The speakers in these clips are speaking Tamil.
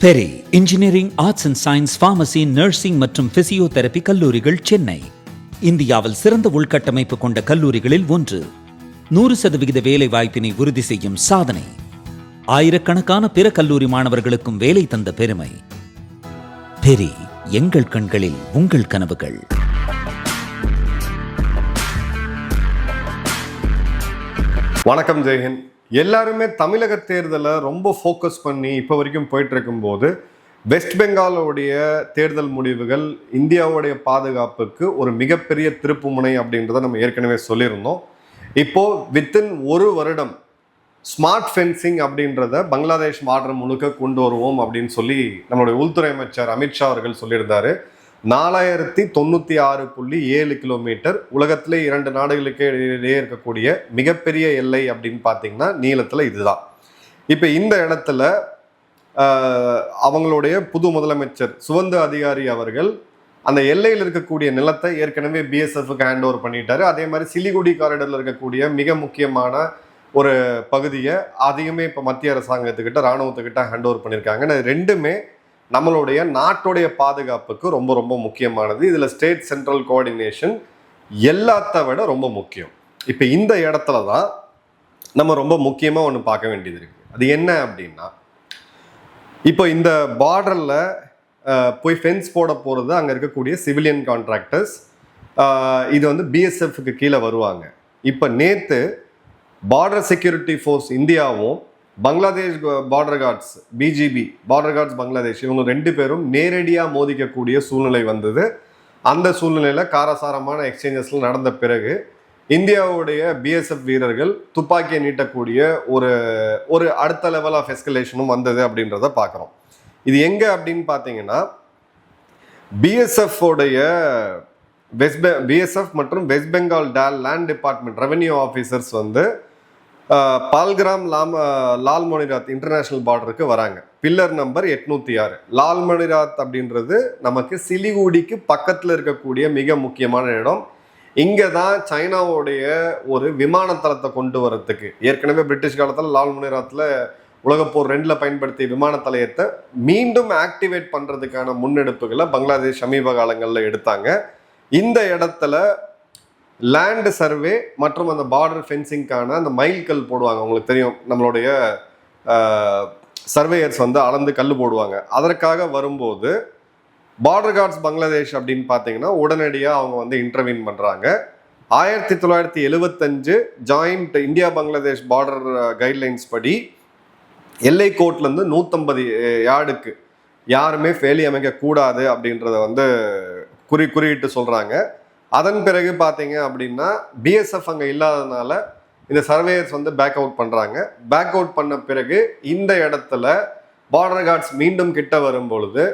Peri engineering, arts and science, pharmacy, nursing மற்றும் பிசியோதெரபி கல்லூரிகள் சென்னை இந்தியாவில் சிறந்த உள்கட்டமைப்பு கொண்ட கல்லூரிகளில் ஒன்று. 100% வேலை வாய்ப்பினை உறுதி செய்யும் சாதனை. ஆயிரக்கணக்கான பிற கல்லூரி மாணவர்களுக்கும் வேலை தந்த பெருமை. பெரி, எங்கள் கண்களில் உங்கள் கனவுகள். வணக்கம், ஜெயஹிந்த். எல்லாருமே தமிழக தேர்தலை ரொம்ப ஃபோக்கஸ் பண்ணி இப்போ வரைக்கும் போயிட்டு இருக்கும்போது வெஸ்ட் பெங்காலோடைய தேர்தல் முடிவுகள் இந்தியாவுடைய பாதுகாப்புக்கு ஒரு மிகப்பெரிய திருப்புமுனை அப்படின்றத நம்ம ஏற்கனவே சொல்லியிருந்தோம். இப்போது வித்தின் ஒரு வருடம் ஸ்மார்ட் ஃபென்சிங் அப்படின்றத பங்களாதேஷ் பார்டர் முழுக்க கொண்டு வருவோம் அப்படின்னு சொல்லி நம்மளுடைய உள்துறை அமைச்சர் அமித்ஷா அவர்கள் சொல்லியிருந்தாரு. 4096.7 கிலோமீட்டர், உலகத்திலே 2 நாடுகளுக்கு இடையே இருக்கக்கூடிய மிகப்பெரிய எல்லை அப்படின்னு பார்த்தீங்கன்னா நீளத்தில் இதுதான். இப்போ இந்த இடத்துல அவங்களுடைய புது முதலமைச்சர் சுவந்து அதிகாரி அவர்கள் அந்த எல்லையில் இருக்கக்கூடிய நிலத்தை ஏற்கனவே பிஎஸ்எஃப்க்கு ஹேண்ட் ஓவர் பண்ணிட்டாரு. அதே மாதிரி சிலிகுடி காரிடரில் இருக்கக்கூடிய மிக முக்கியமான ஒரு பகுதியை அதையுமே இப்போ மத்திய அரசாங்கத்துக்கிட்ட இராணுவத்துக்கிட்ட ஹேண்ட் ஓவர் பண்ணியிருக்காங்க. ரெண்டுமே நம்மளுடைய நாட்டுடைய பாதுகாப்புக்கு ரொம்ப ரொம்ப முக்கியமானது. இதில் ஸ்டேட் சென்ட்ரல் கோஆர்டினேஷன் எல்லாத்த விட ரொம்ப முக்கியம். இப்போ இந்த இடத்துல தான் நம்ம ரொம்ப முக்கியமாக ஒன்று பார்க்க வேண்டியது இருக்குது. அது என்ன அப்படின்னா, இப்போ இந்த பார்டரில் போய் ஃபென்ஸ் போட போகிறது அங்கே இருக்கக்கூடிய சிவிலியன் கான்ட்ராக்டர்ஸ். இது வந்து பிஎஸ்எஃப்க்கு கீழே வருவாங்க. இப்போ நேற்று பார்டர் செக்யூரிட்டி ஃபோர்ஸ் இந்தியாவும் Bangladesh border guards BGB border guards Bangladesh இவங்க 2 பேரும் நேரடியாக மோதிக்கக்கூடிய சூழ்நிலை வந்தது. அந்த சூழ்நிலையில் காரசாரமான எக்ஸ்சேஞ்சஸ்லாம் நடந்த பிறகு இந்தியாவுடைய பிஎஸ்எஃப் வீரர்கள் துப்பாக்கியை நீட்டக்கூடிய ஒரு அடுத்த லெவல் ஆஃப் எஸ்கலேஷனும் வந்தது அப்படின்றத பார்க்குறோம். இது எங்கே அப்படின்னு பார்த்தீங்கன்னா, பிஎஸ்எஃப் மற்றும் west Bengal land department revenue officers வந்து பால்கிராம் லால் மணிராத் இன்டர்நேஷ்னல் பார்டருக்கு வராங்க. Pillar number 806. லால் மணிராத் அப்படின்றது நமக்கு சிலிகுடிக்கு பக்கத்தில் இருக்கக்கூடிய மிக முக்கியமான இடம். இங்கே தான் சைனாவுடைய ஒரு விமானத்தளத்தை கொண்டு வரத்துக்கு ஏற்கனவே பிரிட்டிஷ் காலத்தில் லால் மணிராத்தில் உலகப்போர் 2 பயன்படுத்திய விமானத்தலையத்தை மீண்டும் ஆக்டிவேட் பண்ணுறதுக்கான முன்னெடுப்புகளை பங்களாதேஷ் சமீப காலங்களில் எடுத்தாங்க. இந்த இடத்துல லேண்ட் சர்வே மற்றும் அந்த பார்டர் ஃபென்சிங்கான அந்த மைல்கல் போடுவாங்க. உங்களுக்கு தெரியும், நம்மளுடைய சர்வேயர்ஸ் வந்து அளந்து கல் போடுவாங்க. அதற்காக வரும்போது பார்டர் கார்ட்ஸ் பங்களாதேஷ் அப்படின்னு பார்த்தீங்கன்னா உடனடியாக அவங்க வந்து இன்டர்வீன் பண்ணுறாங்க. 1975 joint India Bangladesh border guidelines படி எல்லை கோட்லேருந்து 150 யார்டுக்கு யாருமே வேலி அமைக்கக்கூடாது அப்படின்றத வந்து குறியிட்டு சொல்கிறாங்க. அதன் பிறகு பார்த்தீங்க அப்படின்னா பிஎஸ்எஃப் அங்கே இல்லாததுனால இந்த சர்வேயர்ஸ் வந்து பேக் அவுட் பண்ணுறாங்க. பேக் அவுட் பண்ண பிறகு இந்த இடத்துல பார்டர் கார்ட்ஸ் மீண்டும் கிட்ட வரும் பொழுது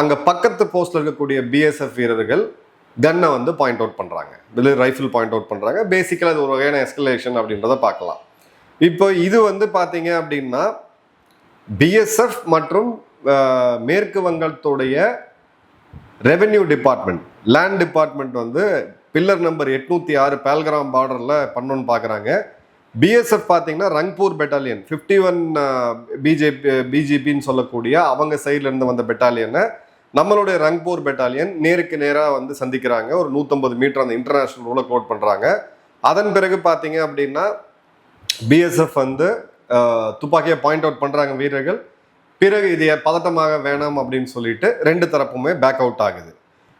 அங்கே பக்கத்து போஸ்ட்டில் இருக்கக்கூடிய பிஎஸ்எஃப் வீரர்கள் கன்னை வந்து பாயிண்ட் அவுட் பண்ணுறாங்க, ரைஃபிள் பாயிண்ட் அவுட் பண்ணுறாங்க. பேசிக்கலாக அது ஒரு வகையான எஸ்கலேஷன் அப்படின்றத பார்க்கலாம். இப்போ இது வந்து பார்த்தீங்க அப்படின்னா பிஎஸ்எஃப் மற்றும் மேற்கு வங்கத்துடைய ரெவென்யூ டிபார்ட்மெண்ட் லேண்ட் டிபார்ட்மெண்ட் வந்து பில்லர் நம்பர் 806 பால்கிராம் பார்டரில் பண்ணணும்னு பார்க்குறாங்க. பிஎஸ்எஃப் பார்த்தீங்கன்னா ரங்பூர் பெட்டாலியன் 51 பிஜிபின்னு சொல்லக்கூடிய அவங்க சைட்லேருந்து வந்த பெட்டாலியனை நம்மளுடைய ரங்பூர் பெட்டாலியன் நேருக்கு நேராக வந்து சந்திக்கிறாங்க. ஒரு 150 மீட்டர் அந்த இன்டர்நேஷ்னல் ரூலை கோட் பண்ணுறாங்க. அதன் பிறகு பார்த்தீங்க அப்படின்னா பிஎஸ்எஃப் வந்து துப்பாக்கியை பாயிண்ட் அவுட் பண்ணுறாங்க வீரர்கள். பிறகு இது பதட்டமாக வேணாம் அப்படின்னு சொல்லிட்டு 2 தரப்புமே பேக் அவுட் ஆகுது.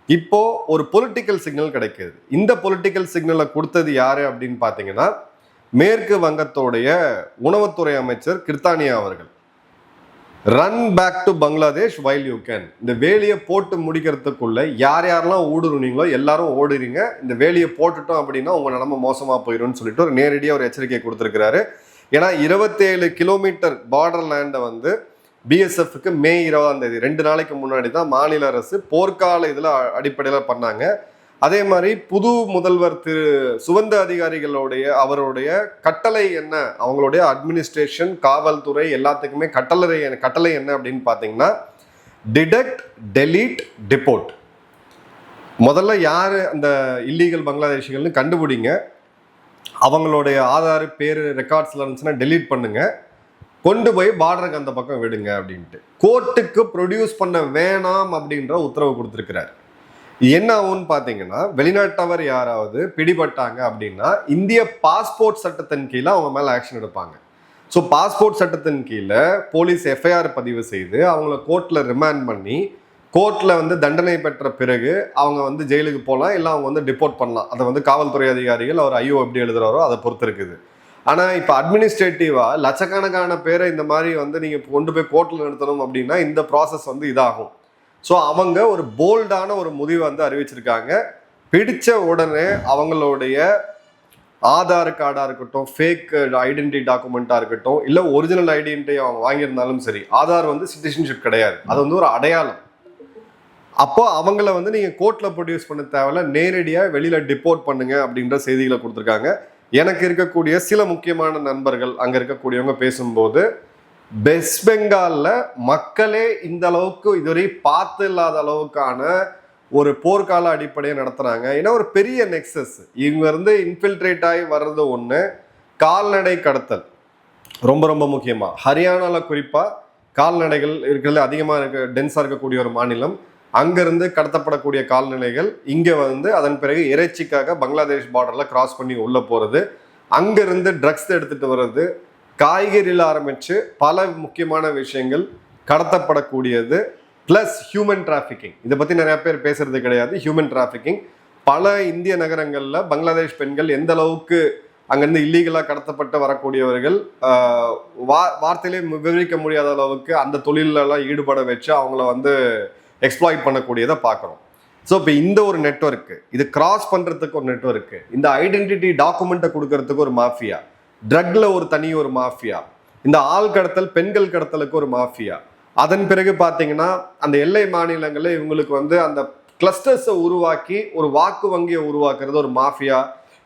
இப்போ ஒரு பொலிட்டிக்கல் சிக்னல் கிடைக்குது. இந்த பொலிட்டிக்கல் சிக்னலை கொடுத்தது யாரு அப்படின்னு பார்த்தீங்கன்னா மேற்கு வங்கத்தோடைய உணவுத்துறை அமைச்சர் கிர்தானியா அவர்கள். Run back to Bangladesh while you can. இந்த வேலியை போட்டு முடிக்கிறதுக்குள்ள யாரெல்லாம் ஊடுருவீங்களோ எல்லாரும் ஓடுறீங்க, இந்த வேலியை போட்டுட்டோம் அப்படின்னா உங்க நிலைமை மோசமாக போயிடும்னு சொல்லிட்டு ஒரு நேரடியாக ஒரு எச்சரிக்கை கொடுத்துருக்கிறாரு. ஏன்னா 27 கிலோமீட்டர் பார்டர் லேண்டை வந்து பிஎஸ்எஃப்க்கு மே 20ஆம் தேதி 2 நாளைக்கு முன்னாடி தான் மாநில அரசு போர்க்கால இதில் அடிப்படையில் பண்ணாங்க. அதே மாதிரி புது முதல்வர் திரு சுவந்த அதிகாரிகளுடைய அவருடைய கட்டளை என்ன, அவங்களுடைய அட்மினிஸ்ட்ரேஷன் காவல்துறை எல்லாத்துக்குமே கட்டளை என்ன அப்படின்னு பார்த்தீங்கன்னா டிடெக்ட், டெலீட், டிபோர்ட். முதல்ல யார் அந்த இல்லீகல் பங்களாதேஷிகள்னு கண்டுபிடிங்க, அவங்களுடைய ஆதார் பேர் ரெக்கார்ட்ஸில் இருந்துச்சுன்னா டெலீட் பண்ணுங்க. கொண்டு போய் பார்டருக்கு அந்த பக்கம் விடுங்க அப்படின்ட்டு கோர்ட்டுக்கு ப்ரொடியூஸ் பண்ண வேணாம் அப்படின்ற உத்தரவு கொடுத்துருக்கிறார். என்ன ஆகும்னு பார்த்தீங்கன்னா, வெளிநாட்டவர் யாராவது பிடிபட்டாங்க அப்படின்னா இந்திய பாஸ்போர்ட் சட்டத்தின் கீழே அவங்க மேலே ஆக்ஷன் எடுப்பாங்க. ஸோ பாஸ்போர்ட் சட்டத்தின் கீழே போலீஸ் எஃப்ஐஆர் பதிவு செய்து அவங்கள கோர்ட்டில் ரிமாண்ட் பண்ணி கோர்ட்டில் வந்து தண்டனை பெற்ற பிறகு அவங்க வந்து ஜெயிலுக்கு போகலாம், இல்லை அவங்க வந்து டிபோர்ட் பண்ணலாம். அதை வந்து காவல்துறை அதிகாரிகள் அவர் ஐயோ எப்படி எழுதுறாரோ அதை பொறுத்து இருக்குது. ஆனால் இப்போ அட்மினிஸ்ட்ரேட்டிவாக லட்சக்கணக்கான பேரை இந்த மாதிரி வந்து நீங்கள் கொண்டு போய் கோர்ட்டில் நிறுத்தணும் அப்படின்னா இந்த ப்ராசஸ் வந்து இதாகும். ஸோ அவங்க ஒரு போல்டான ஒரு முடிவை வந்து அறிவிச்சிருக்காங்க. பிடிச்ச உடனே அவங்களுடைய ஆதார் கார்டாக இருக்கட்டும், ஃபேக் ஐடென்டிட்டி டாக்குமெண்ட்டாக இருக்கட்டும், இல்லை ஒரிஜினல் ஐடென்டிட்டி அவங்க வாங்கியிருந்தாலும் சரி, ஆதார் வந்து சிட்டிசன்ஷிப் கிடையாது, அது வந்து ஒரு அடையாளம். அப்போ அவங்கள வந்து நீங்கள் கோர்ட்டில் ப்ரொடியூஸ் பண்ண தேவையில்ல, நேரடியாக வெளியில் டிபோர்ட் பண்ணுங்க அப்படின்ற செய்திகளை கொடுத்துருக்காங்க. எனக்கு இருக்கக்கூடிய சில முக்கியமான நண்பர்கள் அங்கே இருக்கக்கூடியவங்க பேசும்போது வெஸ்ட் பெங்காலில் மக்களே இந்த அளவுக்கு இதுவரை பார்த்து இல்லாத அளவுக்கான ஒரு போர்க்கால அடிப்படையை நடத்துகிறாங்க. ஏன்னா ஒரு பெரிய நெக்ஸஸ் இவங்க இருந்து இன்ஃபில்ட்ரேட் ஆகி வர்றது ஒன்று. கால்நடை கடத்தல் ரொம்ப ரொம்ப முக்கியமாக ஹரியானாவில் குறிப்பாக கால்நடைகள் இருக்கிறதுல அதிகமாக டென்ஸாக இருக்கக்கூடிய ஒரு மாநிலம். அங்கேருந்து கடத்தப்படக்கூடிய கால்நடைகள் இங்கே வந்து அதன் பிறகு இறைச்சிக்காக பங்களாதேஷ் பார்டரில் கிராஸ் பண்ணி உள்ளே போகிறது, அங்கேருந்து ட்ரக்ஸ் எடுத்துகிட்டு வர்றது, காய்கறியில் ஆரம்பித்து பல முக்கியமான விஷயங்கள் கடத்தப்படக்கூடியது. ப்ளஸ் ஹியூமன் டிராஃபிக்கிங், இதை பற்றி நிறையா பேர் பேசுறது கிடையாது. ஹியூமன் டிராஃபிக்கிங் பல இந்திய நகரங்களில் பங்களாதேஷ் பெண்கள் எந்த அளவுக்கு அங்கேருந்து இல்லீகலாக கடத்தப்பட்டு வரக்கூடியவர்கள் வார்த்தையிலே விவரிக்க முடியாத அளவுக்கு அந்த தொழிலெல்லாம் ஈடுபட வச்சு அவங்கள வந்து எக்ஸ்ப்ளாய்ட் பண்ணக்கூடியதை பார்க்குறோம். ஸோ இப்போ இந்த ஒரு நெட்வொர்க்கு, இது கிராஸ் பண்ணுறதுக்கு ஒரு நெட்வொர்க்கு, இந்த ஐடென்டிட்டி டாக்குமெண்ட்டை கொடுக்கறதுக்கு ஒரு மாஃபியா, ட்ரக்ல ஒரு தனி ஒரு மாஃபியா, இந்த ஆள் கடத்தல் பெண்கள் கடத்தலுக்கு ஒரு மாஃபியா. அதன் பிறகு பார்த்தீங்கன்னா அந்த எல்லை மாநிலங்களில் இவங்களுக்கு வந்து அந்த கிளஸ்டர்ஸை உருவாக்கி ஒரு வாக்கு வங்கியை உருவாக்குறது ஒரு மாஃபியா.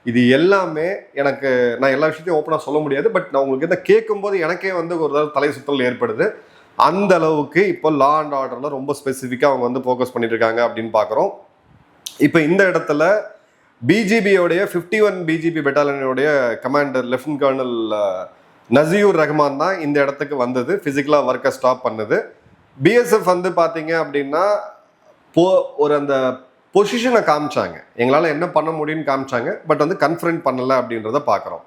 இது எல்லாமே எனக்கு நான் எல்லா விஷயத்தையும் ஓப்பனாக சொல்ல முடியாது, பட் நான் உங்களுக்கு இதை கேட்கும்போது எனக்கே வந்து ஒரு தடவை தலை சுற்றல் ஏற்படுது. அந்த அளவுக்கு இப்போ லா அண்ட் ஆர்டரில் ரொம்ப ஸ்பெசிஃபிக்காக அவங்க வந்து ஃபோக்கஸ் பண்ணிட்டு இருக்காங்க அப்படின்னு பார்க்குறோம். இப்போ இந்த இடத்துல பிஜிபியோடைய 51 பிஜிபி பெட்டாலியனுடைய commander lieutenant colonel Nasiur Rahman தான் இந்த இடத்துக்கு வந்தது, ஃபிசிக்கலாக ஒர்க்கை ஸ்டாப் பண்ணுது. பிஎஸ்எஃப் வந்து பார்த்தீங்க அப்படின்னா ஒரு அந்த பொசிஷனை காமிச்சாங்க, எங்களால் என்ன பண்ண முடியும்னு காமிச்சாங்க, பட் வந்து கன்ஃபரண்ட் பண்ணலை அப்படின்றத பார்க்குறோம்.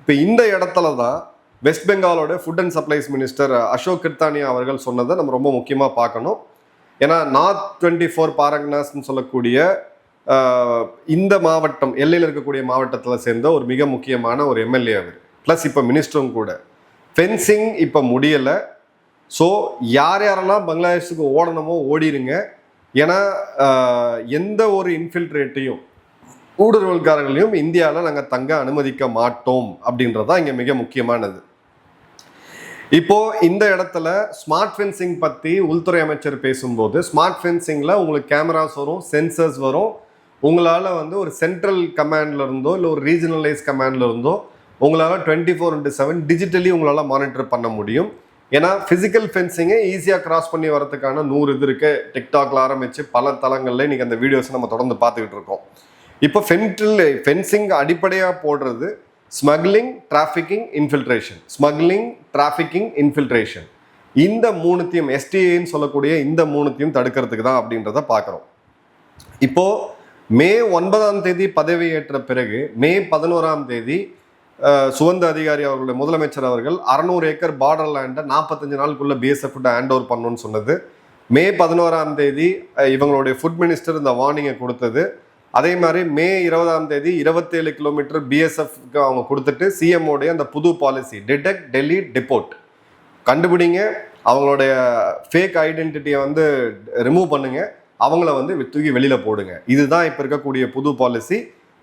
இப்போ இந்த இடத்துல தான் வெஸ்ட் பெங்காலோட food and supplies minister Ashok Kirtania அவர்கள் சொன்னதை நம்ம ரொம்ப முக்கியமாக பார்க்கணும். ஏன்னா நார்த் 24 பாரக்னாஸ்ன்னு சொல்லக்கூடிய இந்த மாவட்டம் எல்லையில் இருக்கக்கூடிய மாவட்டத்தில் சேர்ந்த ஒரு மிக முக்கியமான ஒரு எம்எல்ஏ அவர், ப்ளஸ் இப்போ மினிஸ்டரும் கூட. ஃபென்சிங் இப்போ முடியலை. ஸோ யார் யாரெல்லாம் பங்களாதேஷுக்கு ஓடணுமோ ஓடிடுங்க. ஏன்னா எந்த ஒரு இன்ஃபில்ட்ரேட்டையும் ஊடுருவல்காரர்களையும் இந்தியாவில் நாங்கள் தங்க அனுமதிக்க மாட்டோம் அப்படின்றதான் இங்கே மிக முக்கியமானது. இப்போ இந்த இடத்துல ஸ்மார்ட் ஃபென்சிங் பற்றி உள்துறை அமைச்சர் பேசும்போது, ஸ்மார்ட் ஃபென்சிங்கில் உங்களுக்கு கேமராஸ் வரும், சென்சர்ஸ் வரும், உங்களால் வந்து ஒரு சென்ட்ரல் கமாண்டில் இருந்தோ இல்லை ஒரு ரீஜனலைஸ் கமாண்டில் இருந்தோ உங்களால் 24/7 டிஜிட்டலி உங்களால் மானிட்டர் பண்ண முடியும். ஏன்னா ஃபிசிக்கல் ஃபென்சிங்கை ஈஸியாக கிராஸ் பண்ணி வரதுக்கான 100 இது இருக்குது. டிக்டாக்ல ஆரம்பித்து பல தளங்களில் இன்றைக்கி அந்த வீடியோஸை நம்ம தொடர்ந்து பார்த்துக்கிட்டு இருக்கோம். இப்போ ஃபென்சிங் அடிப்படையாக போடுறது smuggling, trafficking, infiltration, smuggling, trafficking, infiltration, இந்த மூணுத்தையும் எஸ்டிஏன்னு சொல்லக்கூடிய இந்த மூணுத்தையும் தடுக்கிறதுக்கு தான் அப்படின்றத பார்க்குறோம். இப்போது மே 9 பதவியேற்ற பிறகு மே 11 சுதந்திர அதிகாரி அவர்களுடைய முதலமைச்சர் அவர்கள் 600 ஏக்கர் பார்டர் லேண்டை 45 நாளுக்குள்ள பிஎஸ்எஃப் ஹேண்ட் ஓவர் பண்ணணும்னு சொன்னது. மே 11 இவங்களுடைய ஃபுட் மினிஸ்டர் இந்த வார்னிங்கை கொடுத்தது. அதே மாதிரி மே 20 27 கிலோமீட்டர் பிஎஸ்எஃப்க்கு அவங்க கொடுத்துட்டு சிஎம்ஓடைய அந்த புது பாலிசி டிடெக்ட், டெலீட், டிபோர்ட், கண்டுபிடிங்க, அவங்களுடைய ஃபேக் ஐடென்டிட்டியை வந்து ரிமூவ் பண்ணுங்க, அவங்கள வந்து தூக்கி வெளியில் போடுங்க. இதுதான் இப்போ இருக்கக்கூடிய புது பாலிசி.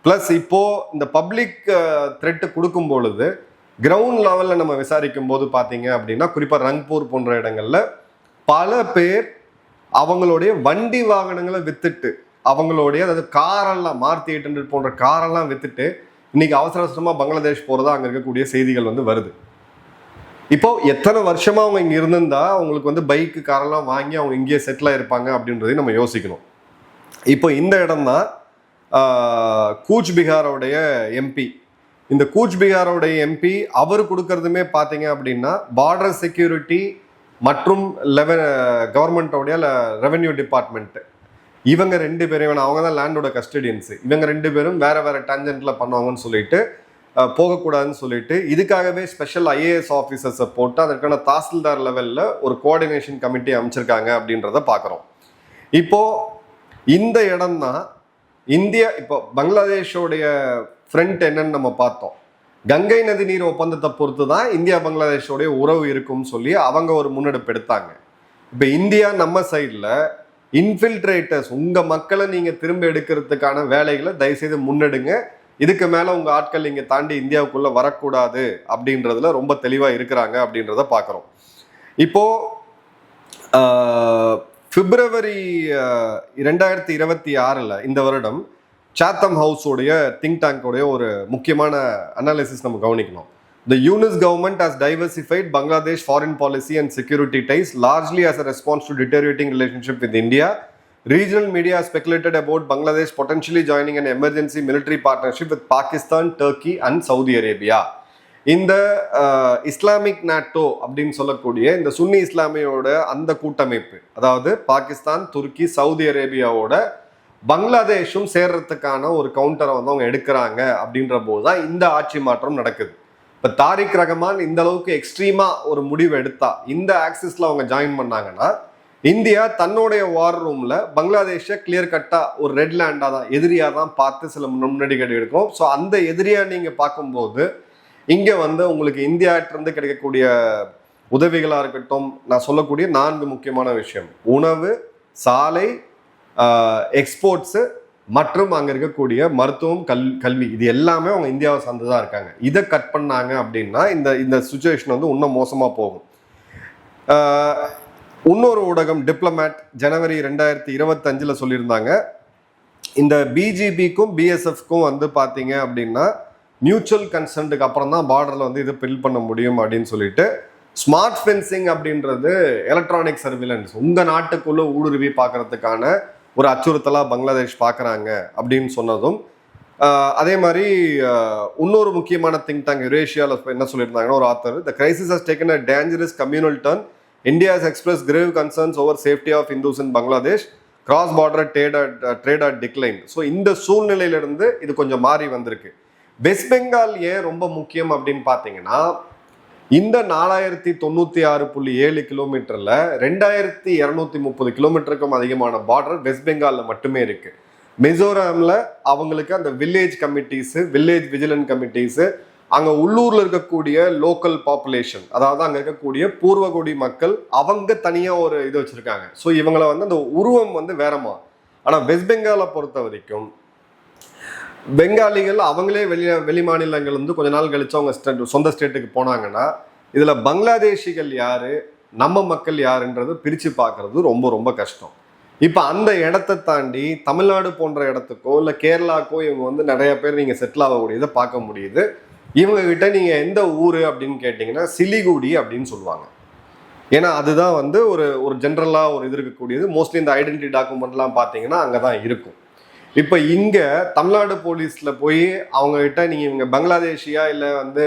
ப்ளஸ் இப்போது இந்த பப்ளிக் த்ரெட்டு கொடுக்கும் பொழுது கிரவுண்ட் லெவலில் நம்ம விசாரிக்கும் போது பார்த்தீங்க அப்படின்னா குறிப்பாக ரங்பூர் போன்ற இடங்களில் பல பேர் அவங்களுடைய வண்டி வாகனங்களை விற்றுட்டு அவங்களுடைய அதாவது காரெல்லாம் மாருதி 800 போன்ற காரெல்லாம் விற்றுட்டு இன்னைக்கு அவசர அவசரமாக பங்களாதேஷ் போகிறதா அங்கே இருக்கக்கூடிய செய்திகள் வந்து வருது. இப்போ எத்தனை வருஷமாக அவங்க இங்கே இருந்திருந்தா அவங்களுக்கு வந்து பைக்கு காரெல்லாம் வாங்கி அவங்க இங்கேயே செட்டில் ஆயிருப்பாங்க அப்படின்றதையும் நம்ம யோசிக்கணும். இப்போ இந்த இடம் தான் கூச் பிகாரோடைய எம்பி இந்த கூச்பிகாரோடைய எம்பி அவர் கொடுக்கறதுமே பார்த்தீங்க அப்படின்னா பார்டர் செக்யூரிட்டி மற்றும் கவர்மெண்டோடைய ரெவென்யூ டிபார்ட்மெண்ட், இவங்க 2 பேரும், அவங்க தான் லேண்டோட கஸ்டடியன்ஸ், இவங்க 2 பேரும் வேற வேற டேஞ்சன்ட்ல பண்ணுவாங்கன்னு சொல்லிட்டு போகக்கூடாதுன்னு சொல்லிட்டு இதுக்காகவே ஸ்பெஷல் ஐஏஎஸ் ஆஃபீஸர்ஸை போட்டு அதற்கான தாசில்தார் லெவலில் ஒரு கோஆர்டினேஷன் கமிட்டி அமைச்சிருக்காங்க அப்படின்றத பார்க்குறோம். இப்போ இந்த இடம் தான் இந்தியா, இப்போ பங்களாதேஷோடைய ஃப்ரண்ட் என்னன்னு நம்ம பார்த்தோம். கங்கை நதி நீர் ஒப்பந்தத்தை பொறுத்து தான் இந்தியா பங்களாதேஷோடைய உறவு இருக்கும்னு சொல்லி அவங்க ஒரு முன்னெடுப்பு எடுத்தாங்க. இப்போ இந்தியா நம்ம சைடில் இன்ஃபில்ட்ரேட்டர்ஸ், உங்கள் மக்களை நீங்கள் திரும்ப எடுக்கிறதுக்கான வேலைகளை தயவுசெய்து முன்னெடுங்க, இதுக்கு மேலே உங்கள் ஆட்கள் இங்கே தாண்டி இந்தியாவுக்குள்ளே வரக்கூடாது அப்படின்றதுல ரொம்ப தெளிவாக இருக்கிறாங்க அப்படின்றத பார்க்குறோம். இப்போது பிப்ரவரி 2026 இந்த வருடம் சாத்தம் ஹவுஸோடைய திங்க் டேங்கோடைய ஒரு முக்கியமான அனாலிசிஸ் நம்ம கவனிக்கணும். The UNIS government has diversified Bangladesh foreign policy and security ties largely as a response to deteriorating relationship with India. Regional media has speculated about Bangladesh potentially joining an emergency military partnership with Pakistan, Turkey and Saudi Arabia. இந்த இஸ்லாமிக் நாட்டோ அப்படின்னு சொல்லக்கூடிய இந்த சுன்னி இஸ்லாமியோட அந்த கூட்டமைப்பு, அதாவது பாகிஸ்தான், துருக்கி, சவுதி அரேபியாவோட பங்களாதேஷும் சேர்றதுக்கான ஒரு கவுண்டரை வந்து அவங்க எடுக்கிறாங்க அப்படின்ற போது தான் இந்த ஆட்சி மாற்றம் நடக்குது. இப்போ தாரிக் ரஹ்மான் இந்த அளவுக்கு எக்ஸ்ட்ரீமா ஒரு முடிவு எடுத்தா, இந்த ஆக்சிஸ்ல அவங்க ஜாயின் பண்ணாங்கன்னா இந்தியா தன்னுடைய வார் ரூம்ல பங்களாதேஷை கிளியர் கட்டா ஒரு ரெட் லேண்டா தான், எதிரியா தான் பார்த்து சில முன்னெடுக்கை எடுக்கும். ஸோ அந்த எதிரியா நீங்க பார்க்கும்போது இங்க வந்து உங்களுக்கு இந்தியாட்டிலிருந்து கிடைக்கக்கூடிய உதவிகளா இருக்கட்டும், நான் சொல்லக்கூடிய 4 முக்கியமான விஷயம்: உணவு, சாலை, எக்ஸ்போர்ட்ஸு மற்றும் அங்க இருக்கக்கூடிய மருத்துவம், கல்வி, இது எல்லாமே அவங்க இந்தியாவை சார்ந்துதான் இருக்காங்க. இதை கட் பண்ணாங்க அப்படின்னா இந்த சுச்சுவேஷன் வந்து இன்னும் மோசமா போகும். இன்னொரு ஊடகம் டிப்ளமேட் ஜனவரி 2025 சொல்லியிருந்தாங்க, இந்த பிஜிபிக்கும் பிஎஸ்எஃப்க்கும் வந்து பார்த்தீங்க அப்படின்னா மியூச்சுவல் கன்சென்ட்டுக்கு அப்புறம் தான் பார்டரில் வந்து இதை பில் பண்ண முடியும் அப்படின்னு சொல்லிட்டு. ஸ்மார்ட் ஃபென்சிங் அப்படின்றது எலக்ட்ரானிக் சர்விலன்ஸ், உங்கள் நாட்டுக்குள்ளே ஊடுருவி பார்க்கறதுக்கான ஒரு அச்சுறுத்தலாக பங்களாதேஷ் பார்க்குறாங்க அப்படின்னு சொன்னதும், அதே மாதிரி இன்னொரு முக்கியமான திங்க் டேங்க் யுரேஷியாவில் என்ன சொல்லியிருந்தாங்கன்னா ஒரு author, the crisis has taken a dangerous communal turn. India has expressed grave concerns over safety of Hindus in Bangladesh. Cross-border trade at decline. So இந்த சூழ்நிலையிலிருந்து இது கொஞ்சம் மாறி வந்திருக்கு. வெஸ்ட் பெங்கால் ஏன் ரொம்ப முக்கியம் அப்படின்னு பார்த்தீங்கன்னா, இந்த 4096.7 கிலோமீட்டரில் 2230 கிலோமீட்டருக்கும் அதிகமான பார்டர் வெஸ்ட் பெங்காலில் மட்டுமே இருக்கு. மிசோரமில் அவங்களுக்கு அந்த வில்லேஜ் கமிட்டிஸு, வில்லேஜ் விஜிலன்ட் கமிட்டிஸு, அங்கே உள்ளூரில் இருக்கக்கூடிய லோக்கல் பாப்புலேஷன், அதாவது அங்கே இருக்கக்கூடிய பூர்வகுடி மக்கள், அவங்க தனியாக ஒரு இது வச்சுருக்காங்க. ஸோ இவங்களை வந்து அந்த உருவம் வந்து வேறமா. ஆனால் வெஸ்ட் பெங்காலை பொறுத்த வரைக்கும் பெங்காலிகள் அவங்களே வெளி மாநிலங்கள் வந்து கொஞ்ச நாள் கழிச்சு அவங்க சொந்த ஸ்டேட்டுக்கு போனாங்கன்னா இதில் பங்களாதேஷிகள் யாரு, நம்ம மக்கள் யாருன்றது பிரித்து பார்க்கறது ரொம்ப ரொம்ப கஷ்டம். இப்போ அந்த இடத்த தாண்டி தமிழ்நாடு போன்ற இடத்துக்கோ இல்லை கேரளாக்கோ இவங்க வந்து நிறைய பேர் நீங்கள் செட்டில் ஆகக்கூடியதை பார்க்க முடியுது. இவங்க கிட்ட நீங்க எந்த ஊரு அப்படின்னு கேட்டீங்கன்னா சிலிகுடி அப்படின்னு சொல்லுவாங்க. ஏன்னா அதுதான் வந்து ஒரு ஜென்ரலா ஒரு இது இருக்கக்கூடியது. மோஸ்ட்லி இந்த ஐடென்டிட்டி டாக்குமெண்ட்லாம் பார்த்தீங்கன்னா அங்கதான் இருக்கும். இப்போ இங்க தமிழ்நாடு போலீஸ்ல போய் அவங்க கிட்ட நீங்க இவங்க பங்களாதேஷியா இல்லை வந்து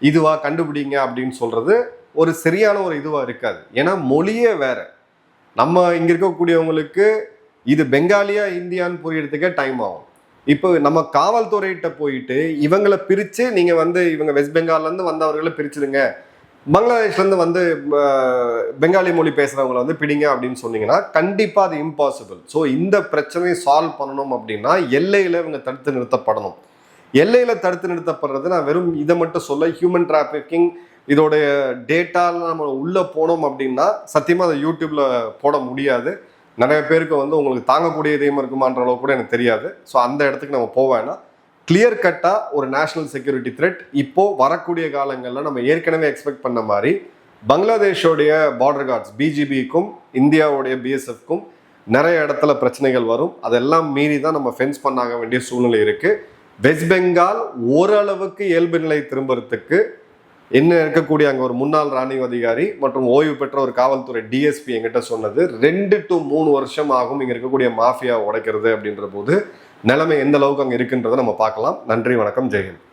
இதுவா கண்டுபிடிங்க அப்படின்னு சொல்றது ஒரு சரியான ஒரு இதுவா இருக்காது. ஏன்னா மொழியே வேற. நம்ம இங்க இருக்கக்கூடியவங்களுக்கு இது பெங்காலியா இந்தியான்னு புரியறதுக்கே டைம் ஆகும். இப்போ நம்ம காவல்துறையிட்ட போயிட்டு இவங்களை பிரித்து நீங்கள் வந்து இவங்க வெஸ்ட் பெங்கால்லேருந்து வந்தவர்களை பிரிச்சுடுங்க, பங்களாதேஷ்லேருந்து வந்து பெங்காலி மொழி பேசுகிறவங்களை வந்து பிடிங்க அப்படின்னு சொன்னீங்கன்னா கண்டிப்பாக அது இம்பாசிபிள். ஸோ இந்த பிரச்சனையை சால்வ் பண்ணணும் அப்படின்னா எல்லையில் இவங்க தடுத்து நிறுத்தப்படணும். எல்லையில் தடுத்து நிறுத்தப்படுறது நான் வெறும் இதை மட்டும் சொல்ல, ஹியூமன் டிராஃபிக்கிங் இதோடைய டேட்டாலாம் நம்ம உள்ளே போனோம் அப்படின்னா சத்தியமாக அதை யூடியூப்பில் போட முடியாது. நிறைய பேருக்கு வந்து உங்களுக்கு தாங்கக்கூடிய இதயம் இருக்குமான்ற அளவு கூட எனக்கு தெரியாது. ஸோ அந்த இடத்துக்கு நம்ம போவேன்னா கிளியர் கட்டாக ஒரு நேஷனல் செக்யூரிட்டி த்ரெட் இப்போ வரக்கூடிய காலங்களில் நம்ம ஏற்கனவே எக்ஸ்பெக்ட் பண்ண மாதிரி பங்களாதேஷோடைய பார்டர் கார்ட்ஸ் பிஜிபிக்கும் இந்தியாவுடைய பிஎஸ்எஃப்க்கும் நிறைய இடத்துல பிரச்சனைகள் வரும். அதெல்லாம் மீறி தான் நம்ம ஃபென்ஸ் பண்ணாக வேண்டிய சூழ்நிலை இருக்குது. வெஸ்ட் பெங்கால் ஓரளவுக்கு இயல்பு நிலை திரும்புறதுக்கு என்ன இருக்கக்கூடிய அங்கே ஒரு முன்னாள் ராணுவ அதிகாரி மற்றும் ஓய்வு பெற்ற ஒரு காவல்துறை டிஎஸ்பி என்கிட்ட சொன்னது 2 to 3 வருஷம் ஆகும் இங்கே இருக்கக்கூடிய மாஃபியா உடைக்கிறது அப்படின்ற போது நிலைமை எந்த அளவுக்கு அங்கே இருக்குன்றதை நம்ம பார்க்கலாம். நன்றி, வணக்கம், ஜெயஹிந்த்.